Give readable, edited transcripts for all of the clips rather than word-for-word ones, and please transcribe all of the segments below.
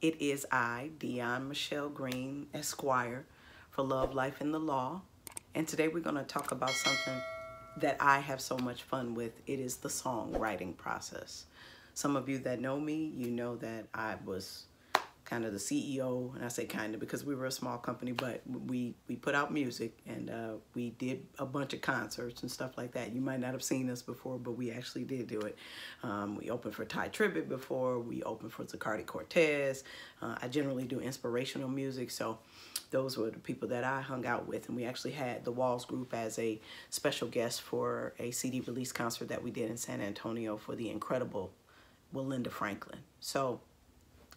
It is I, Deon MaChell Green, Esquire, for Love, Life, and the Law. And today we're going to talk about something that I have so much fun with. It is the songwriting process. Some of you that know me, you know that I was kind of the CEO, and I say kind of because we were a small company, but we put out music, and we did a bunch of concerts and stuff like that. You might not have seen us before, but we actually did do it. We opened for Ty Tribbett before. We opened for Zaccardi Cortez. I generally do inspirational music, so those were the people that I hung out with, and we actually had the Walls Group as a special guest for a CD release concert that we did in San Antonio for the incredible Willinda Franklin.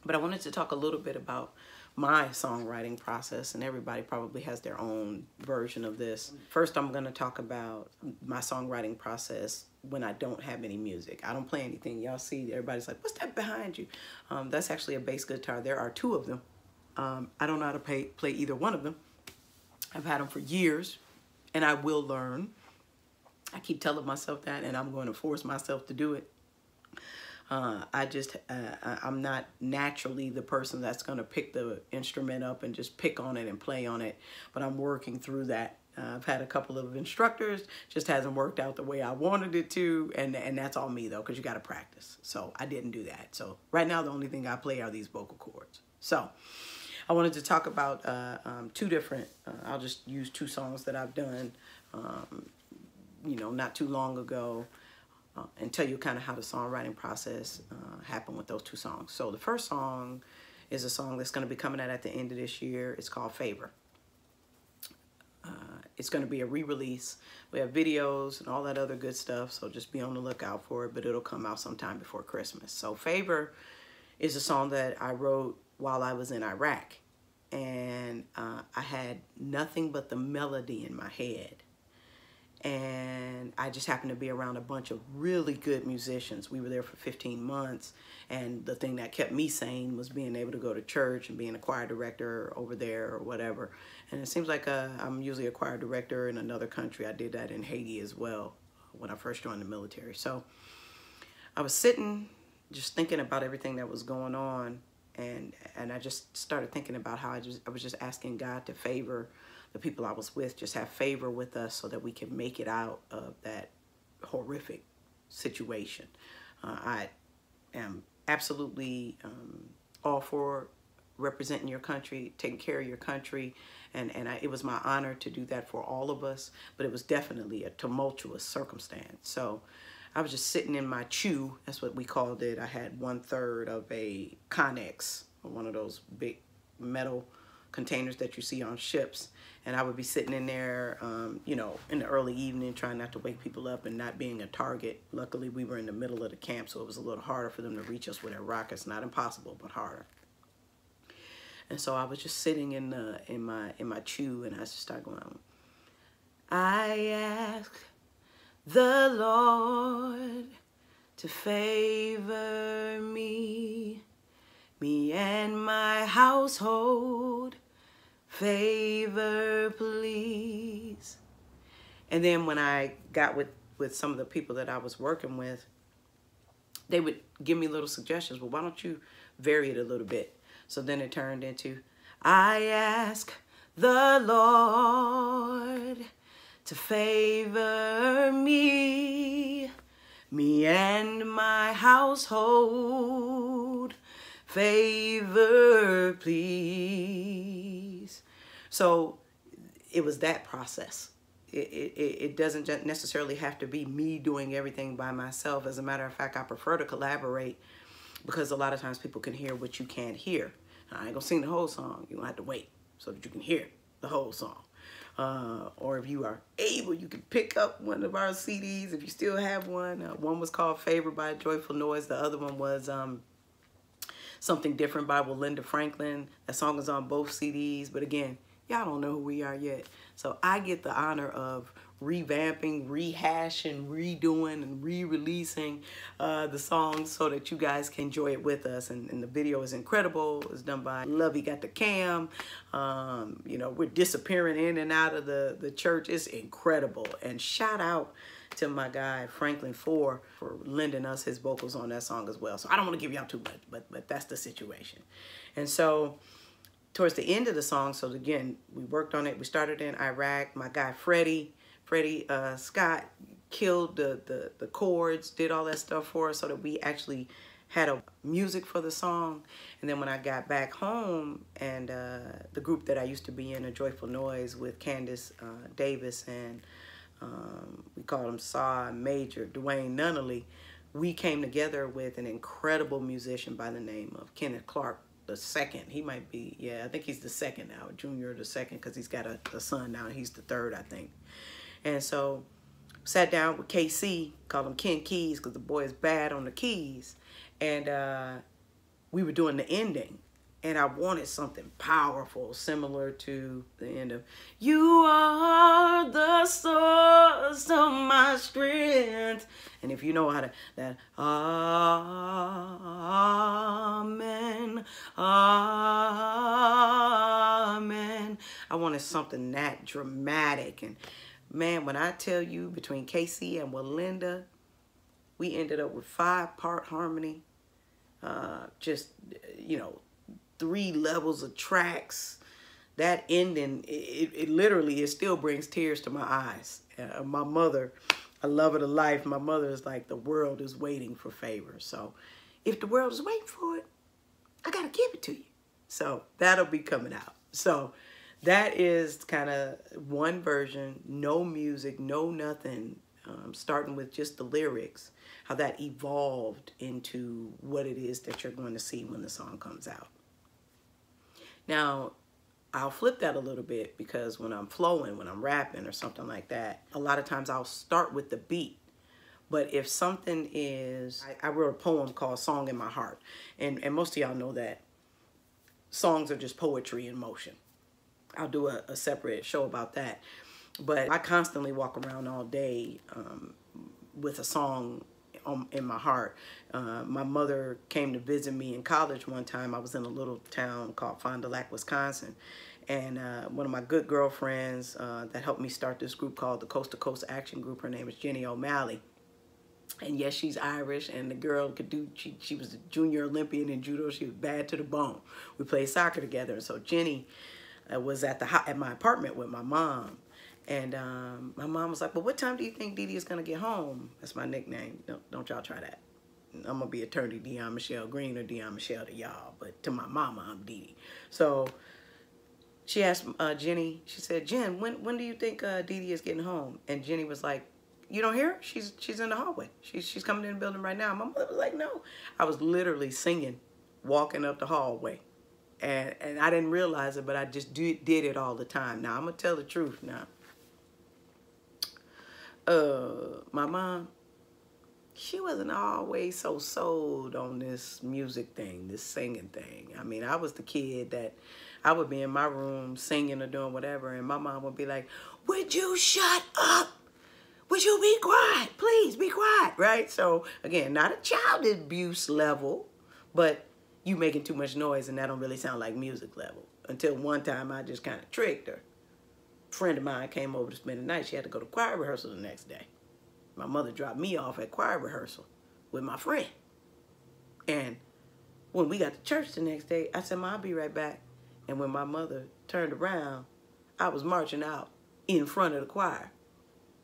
But I wanted to talk a little bit about my songwriting process, and everybody probably has their own version of this. First, I'm going to talk about my songwriting process when I don't have any music. I don't play anything. Y'all see, everybody's like, what's that behind you? That's actually a bass guitar. There are two of them. I don't know how to play either one of them. I've had them for years, and I will learn. I keep telling myself that, and I'm going to force myself to do it. I'm not naturally the person that's going to pick the instrument up and just pick on it and play on it, but I'm working through that. I've had a couple of instructors, just hasn't worked out the way I wanted it to, and that's all me though, because you got to practice. So I didn't do that. So right now the only thing I play are these vocal cords. So I wanted to talk about two different, I'll just use two songs that I've done, not too long ago. And tell you kind of how the songwriting process happened with those two songs. So the first song is a song that's going to be coming out at the end of this year. It's called Favor. It's going to be a re-release. We have videos and all that other good stuff, so just be on the lookout for it, but it'll come out sometime before Christmas. So Favor is a song that I wrote while I was in Iraq, and I had nothing but the melody in my head. And I just happened to be around a bunch of really good musicians. We were there for 15 months, and the thing that kept me sane was being able to go to church and being a choir director over there or whatever. And it seems like I'm usually a choir director in another country. I did that in Haiti as well when I first joined the military. So I was sitting just thinking about everything that was going on, and I just started thinking about how I was just asking God to favor the people I was with, just have favor with us so that we can make it out of that horrific situation. I am absolutely all for representing your country, taking care of your country, and it was my honor to do that for all of us, but it was definitely a tumultuous circumstance. So I was just sitting in my chew, that's what we called it. I had 1/3 of a Connex, one of those big metal containers that you see on ships, and I would be sitting in there, in the early evening, trying not to wake people up and not being a target. Luckily, we were in the middle of the camp, so it was a little harder for them to reach us with their rockets. Not impossible, but harder. And so I was just sitting in my chew, and I just started going, I ask the Lord to favor me and my household, favor please. And then when I got with some of the people that I was working with, they would give me little suggestions. Well, why don't you vary it a little bit? So then it turned into, I ask the Lord to favor me and my household, favor please. So it was that process. It doesn't necessarily have to be me doing everything by myself. As a matter of fact, I prefer to collaborate, because a lot of times people can hear what you can't hear. I ain't gonna sing the whole song. You're gonna have to wait so that you can hear the whole song. Or if you are able, you can pick up one of our CDs if you still have one. One was called Favor by Joyful Noise. The other one was Something Different by Willinda Franklin. That song is on both CDs. But again, Y'all don't know who we are yet. So I get the honor of revamping, rehashing, redoing, and re-releasing the songs so that you guys can enjoy it with us. And the video is incredible. It's done by Lovey Got the Cam. You know, we're disappearing in and out of the church. It's incredible. And shout out to my guy Franklin for lending us his vocals on that song as well. So I don't want to give y'all too much, but that's the situation. And so towards the end of the song, so again, we worked on it. We started in Iraq. My guy Freddie Scott killed the chords, did all that stuff for us so that we actually had a music for the song. And then when I got back home, and the group that I used to be in, A Joyful Noise, with Candace Davis and we called him Saw Major, Dwayne Nunnally, we came together with an incredible musician by the name of Kenneth Clark the second. He might be, yeah, I think he's the second now, Junior the second, because he's got a son now. He's the third, I think. And so sat down with KC, called him Ken Keys because the boy is bad on the keys. And we were doing the ending. And I wanted something powerful, similar to the end of "You are the source of my strength." And if you know how to, that amen, amen. I wanted something that dramatic. And man, when I tell you, between Casey and Walinda, we ended up with 5-part harmony. Just, you know, 3 levels of tracks. That ending, it literally, it still brings tears to my eyes. My mother, I love her to life. My mother is like, the world is waiting for Favor. So if the world is waiting for it, I got to give it to you. So that'll be coming out. So that is kind of one version, no music, no nothing, starting with just the lyrics, how that evolved into what it is that you're going to see when the song comes out. Now, I'll flip that a little bit, because when I'm flowing, when I'm rapping or something like that, a lot of times I'll start with the beat. But if something is, I wrote a poem called Song in My Heart. And most of y'all know that songs are just poetry in motion. I'll do a separate show about that. But I constantly walk around all day with a song in my heart. My mother came to visit me in college one time. I was in a little town called Fond du Lac, Wisconsin. And one of my good girlfriends that helped me start this group called the Coast to Coast Action Group, her name is Jenny O'Malley. And yes, she's Irish, and the girl could do, she was a junior Olympian in judo. She was bad to the bone. We played soccer together. And so Jenny was at my apartment with my mom. And my mom was like, well, what time do you think Dee Dee is going to get home? That's my nickname. Don't y'all try that. I'm going to be attorney Deon MaChell Green, or Deon MaChell to y'all. But to my mama, I'm Dee Dee. So she asked Jenny, she said, Jen, when do you think Dee Dee is getting home? And Jenny was like, you don't hear her? She's in the hallway. She's coming in the building right now. My mother was like, no. I was literally singing, walking up the hallway. And I didn't realize it, but I just did it all the time. Now, I'm going to tell the truth now. My mom, she wasn't always so sold on this music thing, this singing thing. I mean, I was the kid that I would be in my room singing or doing whatever, and my mom would be like, would you shut up? Would you be quiet? Please be quiet, right? So, again, not a child abuse level, but you making too much noise, and that don't really sound like music level. Until one time I just kind of tricked her. A friend of mine came over to spend the night. She had to go to choir rehearsal the next day. My mother dropped me off at choir rehearsal with my friend. And when we got to church the next day, I said, Ma, I'll be right back. And when my mother turned around, I was marching out in front of the choir.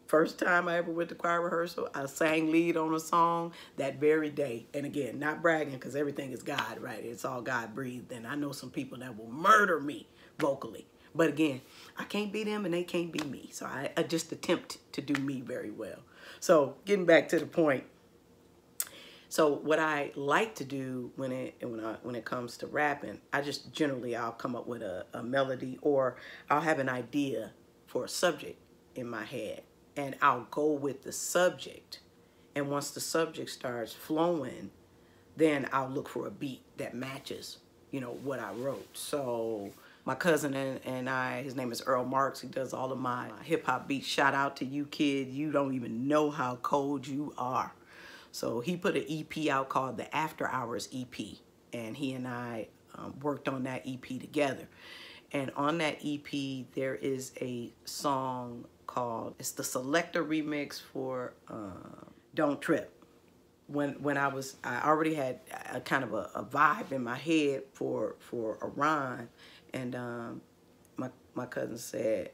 First time I ever went to choir rehearsal, I sang lead on a song that very day. And again, not bragging, because everything is God, right? It's all God breathed. And I know some people that will murder me vocally. But again, I can't be them and they can't be me. So I just attempt to do me very well. So getting back to the point. So what I like to do when it comes to rapping, I'll come up with a melody, or I'll have an idea for a subject in my head. And I'll go with the subject. And once the subject starts flowing, then I'll look for a beat that matches, you know, what I wrote. So my cousin and I, his name is Earl Marks. He does all of my hip hop beats. Shout out to you, kid. You don't even know how cold you are. So he put an EP out called the After Hours EP. And he and I worked on that EP together. And on that EP, there is a song called, it's the Selector remix for Don't Trip. When I already had a kind of a vibe in my head for a rhyme, and my cousin said,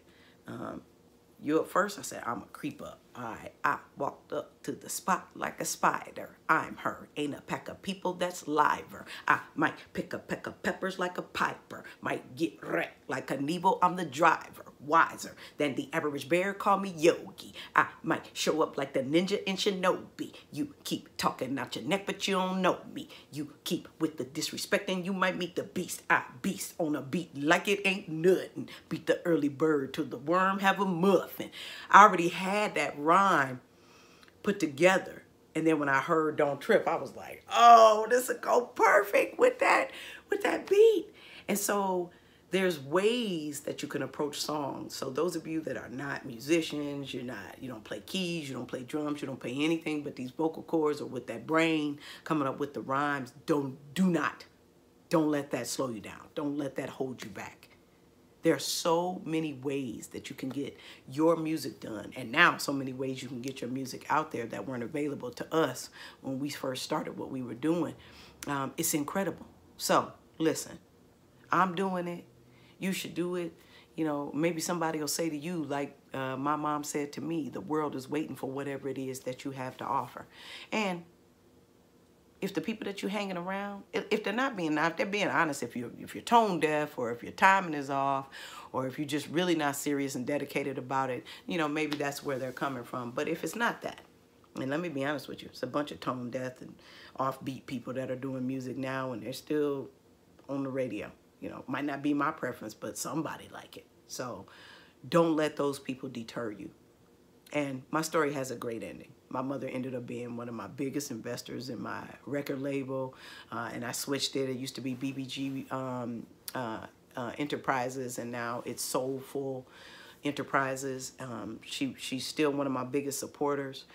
you up first? I said, I'm a creep up. All right, I walked up to the spot like a spider. I'm her, ain't a pack of people that's liver. I might pick a peck of peppers like a piper. Might get wrecked like a Nebo, I'm the driver. Wiser than the average bear, call me Yogi. I might show up like the ninja in Shinobi. You keep talking out your neck, but you don't know me. You keep with the disrespect and you might meet the beast. I beast on a beat like it ain't nothing. Beat the early bird till the worm have a muffin. I already had that rhyme put together. And then when I heard Don't Trip, I was like, oh, this will go perfect with that beat. And so there's ways that you can approach songs. So those of you that are not musicians, you don't play keys, you don't play drums, you don't play anything but these vocal cords or with that brain coming up with the rhymes, don't let that slow you down. Don't let that hold you back. There are so many ways that you can get your music done. And now so many ways you can get your music out there that weren't available to us when we first started what we were doing. It's incredible. So listen, I'm doing it. You should do it. You know, maybe somebody will say to you, like my mom said to me, the world is waiting for whatever it is that you have to offer. And if the people that you're hanging around, if they're being honest, if you're tone deaf, or if your timing is off, or if you're just really not serious and dedicated about it, you know, maybe that's where they're coming from. But if it's not that, and let me be honest with you, it's a bunch of tone deaf and offbeat people that are doing music now, and they're still on the radio. You know, might not be my preference, but somebody like it. So don't let those people deter you. And my story has a great ending. My mother ended up being one of my biggest investors in my record label, and I switched it. It used to be BBG Enterprises, and now it's Soulful Enterprises. She's still one of my biggest supporters.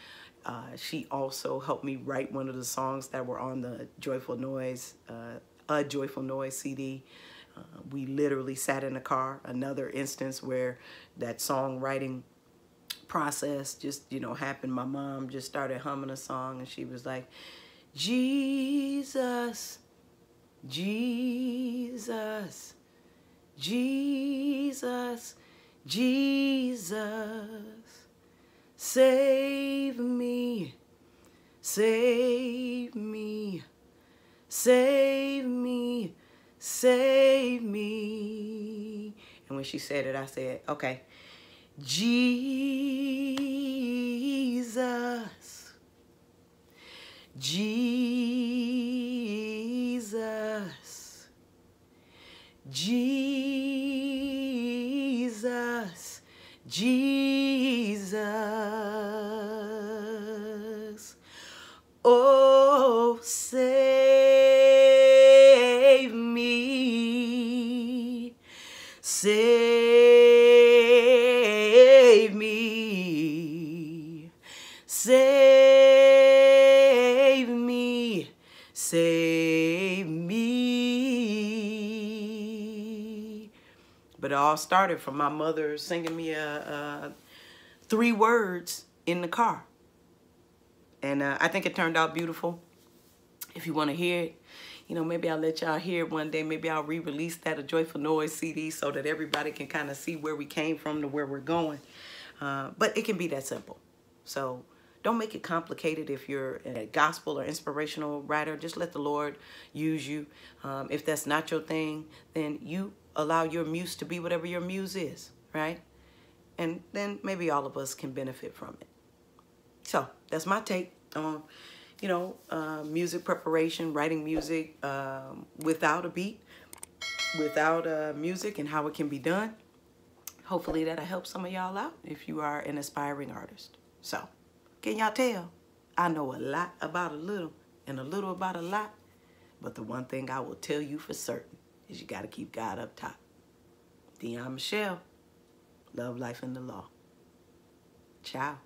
She also helped me write one of the songs that were on the Joyful Noise, A Joyful Noise CD. We literally sat in a car. Another instance where that songwriting process just, you know, happened. My mom just started humming a song and she was like, Jesus, Jesus, Jesus, Jesus, save me, save me, save me, save me. And when she said it, I said, okay, Jesus, Jesus, Jesus, Jesus, oh, save me, save me, save me, save me. But it all started from my mother singing me 3 words in the car. And I think it turned out beautiful. If you want to hear it, you know, maybe I'll let y'all hear it one day. Maybe I'll re-release that, A Joyful Noise CD, so that everybody can kind of see where we came from to where we're going. But it can be that simple. So don't make it complicated. If you're a gospel or inspirational writer, just let the Lord use you. If that's not your thing, then you allow your muse to be whatever your muse is, right? And then maybe all of us can benefit from it. So that's my take on, you know, music preparation, writing music without a beat, without music, and how it can be done. Hopefully that'll help some of y'all out if you are an aspiring artist. So, can y'all tell? I know a lot about a little and a little about a lot, but the one thing I will tell you for certain is you got to keep God up top. Deon MaChell. Love, life, and the law. Ciao.